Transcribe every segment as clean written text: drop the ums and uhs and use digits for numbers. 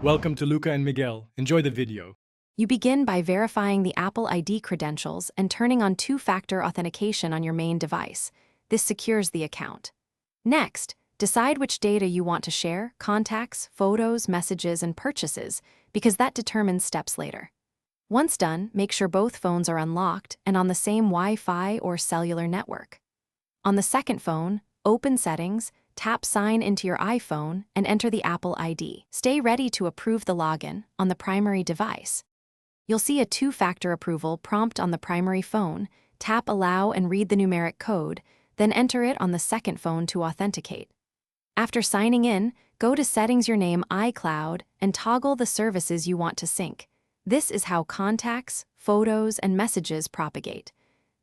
Welcome to Luca and Miguel. Enjoy the video. You begin by verifying the Apple ID credentials and turning on two-factor authentication on your main device. This secures the account. Next, decide which data you want to share: contacts, photos, messages, and purchases, because that determines steps later. Once done, make sure both phones are unlocked and on the same Wi-Fi or cellular network. On the second phone, open Settings, tap Sign into your iPhone, and enter the Apple ID. Stay ready to approve the login on the primary device. You'll see a two-factor approval prompt on the primary phone. Tap Allow and read the numeric code, then enter it on the second phone to authenticate. After signing in, go to Settings, your name, iCloud, and toggle the services you want to sync. This is how contacts, photos, and messages propagate.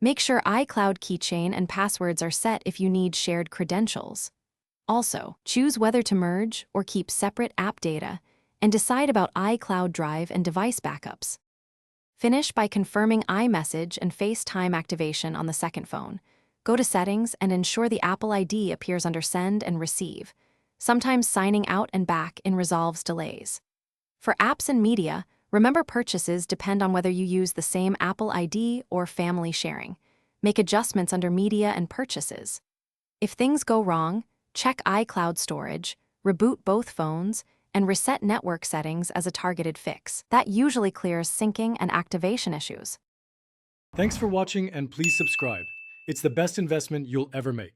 Make sure iCloud keychain and passwords are set if you need shared credentials. Also, choose whether to merge or keep separate app data, and decide about iCloud Drive and device backups. Finish by confirming iMessage and FaceTime activation on the second phone. Go to Settings and ensure the Apple ID appears under Send and Receive. Sometimes signing out and back in resolves delays. For apps and media, remember purchases depend on whether you use the same Apple ID or family sharing. Make adjustments under Media and Purchases. If things go wrong, check iCloud storage, reboot both phones, and reset network settings as a targeted fix. That usually clears syncing and activation issues. Thanks for watching and please subscribe. It's the best investment you'll ever make.